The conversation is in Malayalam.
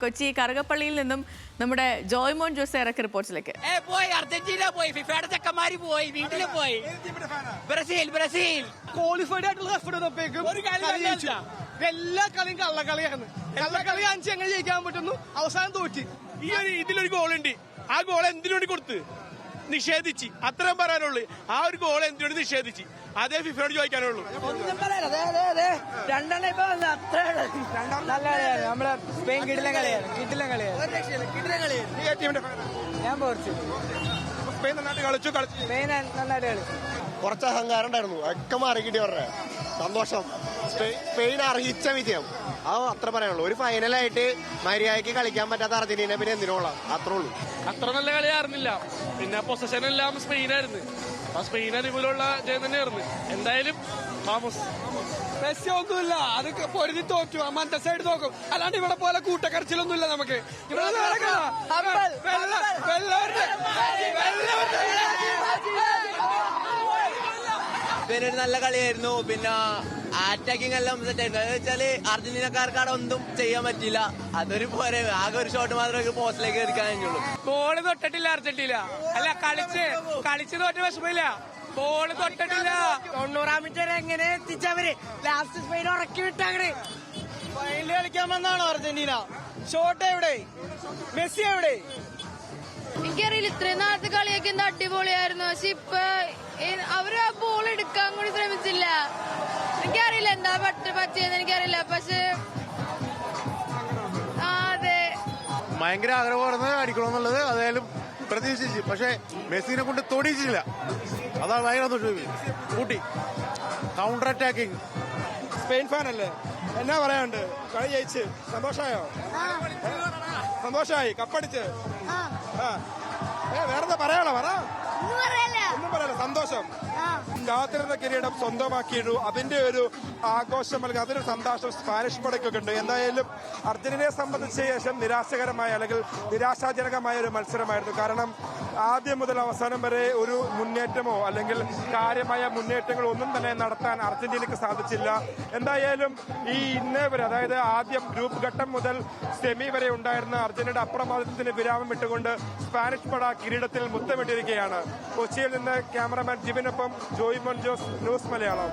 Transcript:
കൊച്ചി കറുകപ്പള്ളിയിൽ നിന്നും നമ്മുടെ ജോയ്മോൻ ജോസ് ഇറക്കിയ റിപ്പോർട്ട്സിലേക്ക്. പോയി അർജന്റീന പോയി, ഫിഫയുടെ ചെക്കന്മാര് പോയി, വീട്ടില് പോയി. ബ്രസീൽ ക്വാളിഫൈഡ് ആയിട്ടുള്ള എല്ലാ കളിയും കള്ളക്കളിയാണ്. കള്ളക്കളി അഞ്ച് എങ്ങനെ ജയിക്കാൻ പറ്റുന്നു, അവസാനം തോറ്റി. ഈ ഒരു ഇതിലൊരു ഗോളുണ്ട്, ആ ഗോൾ എന്തിനു വേണ്ടി കൊടുത്ത് നിഷേധിച്ച്, അത്രയും പറയാനുള്ളൂ. ആ ഒരു ഗോൾ എന്തിനോട് നിഷേധിച്ച്, അതേ ഫിഫയോട് ചോദിക്കാനുള്ളൂ. നമ്മളെ സ്പെയിൻ കിടിലൻ കളിയാണ്. ഞാൻ സ്പെയിൻ നന്നായിട്ട് കളിച്ചു. സ്പെയിൻ നന്നായിട്ട് കളിച്ചു. കുറച്ച് അഹങ്കാരം ഉണ്ടായിരുന്നു, ഒക്കെ മാറി കിട്ടി പറഞ്ഞ സന്തോഷം. സ്പെയിൻ അർഹിച്ച വിജയം, അത് അത്ര പറയാനുള്ളൂ. ഒരു ഫൈനലായിട്ട് മര്യാദയ്ക്ക് കളിക്കാൻ പറ്റാത്ത അർജന്റീന പിന്നെ എന്തിനോളാം, അത്രേ ഉള്ളൂ. അത്ര നല്ല കളിയായിരുന്നില്ല. പിന്നെ പൊസഷൻ എല്ലാം സ്പെയിനായിരുന്നു. ആ സ്പെയിൻ അനുകൂലമുള്ള ജയം തന്നെയായിരുന്നു. എന്തായാലും മെസ്സി ഒന്നുമില്ല, അത് പൊരുതി തോറ്റു. അമ്മന്റെ സൈഡ് തോക്കും. അല്ലാണ്ട് ഇവിടെ പോലെ കൂട്ടക്കരച്ചിലൊന്നുമില്ല നമുക്ക്. പിന്നെ നല്ല കളിയായിരുന്നു. പിന്നെ അറ്റാക്കിംഗ് എല്ലാം സെറ്റ് ആയിരുന്നു. എന്ന് വെച്ചാല് അർജന്റീനക്കാർക്ക് അവിടെ ഒന്നും ചെയ്യാൻ പറ്റില്ല. അതൊരു പോരെ, ആകെ ഒരു ഷോട്ട് മാത്രമേ പോസ്റ്റിലേക്ക് എറിക്കാൻ കഴിഞ്ഞുള്ളൂ. ബോള് തൊട്ടിട്ടില്ല അർജന്റീന. അല്ല കളിച്ച് തോറ്റ വിഷമില്ല. ബോള് തൊട്ടിട്ടില്ല. 90-ാം മിനിറ്റ് വരെ എങ്ങനെ എത്തിച്ചവര് ലാസ്റ്റ് സ്പെയിൻ ഉറക്കി വിട്ടങ്ങനെ ഫൈനൽ കളിക്കാൻ വന്നാണോ അർജന്റീന? ഷോട്ട് എവിടെ? മെസ്സി എവിടെ? എനിക്കറിയില്ല, ഇത്രയും നാളത്തെ കളിയൊക്കെ എന്താ അടിപൊളിയായിരുന്നു. പക്ഷെ ഇപ്പൊ അവര് ആ ബോൾ എടുക്കാൻ കൂടി ശ്രമിച്ചില്ല. എനിക്കറിയില്ല എന്താ പറ്റിയെന്ന് എനിക്കറിയില്ല. പക്ഷെ അതെ, ഭയങ്കര ആഗ്രഹമായിരുന്നു അടിക്കണമെന്നുള്ളത്. അതായാലും പ്രതീക്ഷിച്ച്, പക്ഷെ മെസ്സിനെ കൊണ്ട് തൊടിയിച്ചില്ല. അതാണ് ഭയങ്കര കൂട്ടി കൗണ്ടർ അറ്റാക്കിങ്. സ്പെയിൻ ഫാനല്ലേ, എന്നാ പറയാനുണ്ട്? കളി ജയിച്ച് സന്തോഷമായോ? സന്തോഷമായി, കപ്പടിച്ച്. വേറെന്താ പറയാളോ? ഒന്നും പറയല, സന്തോഷം. കാത്തിരുന്ന കിരീടം സ്വന്തമാക്കിയിട്ടു. അതിന്റെ ഒരു ആഘോഷം അല്ലെങ്കിൽ അതൊരു സന്തോഷം സ്പാനിഷ് പടയ്ക്കൊക്കെ ഉണ്ട്. എന്തായാലും അർജന്റീനയെ സംബന്ധിച്ച ശേഷം നിരാശകരമായ അല്ലെങ്കിൽ നിരാശാജനകമായ ഒരു മത്സരമായിരുന്നു. കാരണം ആദ്യം മുതൽ അവസാനം വരെ ഒരു മുന്നേറ്റമോ അല്ലെങ്കിൽ കാര്യമായ മുന്നേറ്റങ്ങളോ ഒന്നും തന്നെ നടത്താൻ അർജന്റീനയ്ക്ക് സാധിച്ചില്ല. എന്തായാലും ഈ ഇന്നേ വരെ, അതായത് ആദ്യം ഗ്രൂപ്പ് ഘട്ടം മുതൽ സെമി വരെ ഉണ്ടായിരുന്ന അർജന്റീനയുടെ അപ്രമാദത്തിന് വിരാമം ഇട്ടുകൊണ്ട് സ്പാനിഷ് പട കിരീടത്തിൽ മുത്തമിട്ടിരിക്കുകയാണ്. കൊച്ചിയിൽ നിന്ന് ക്യാമറമാൻ ജിബിനൊപ്പം ജോയ്മോൻ ജോസ്, ന്യൂസ് മലയാളം.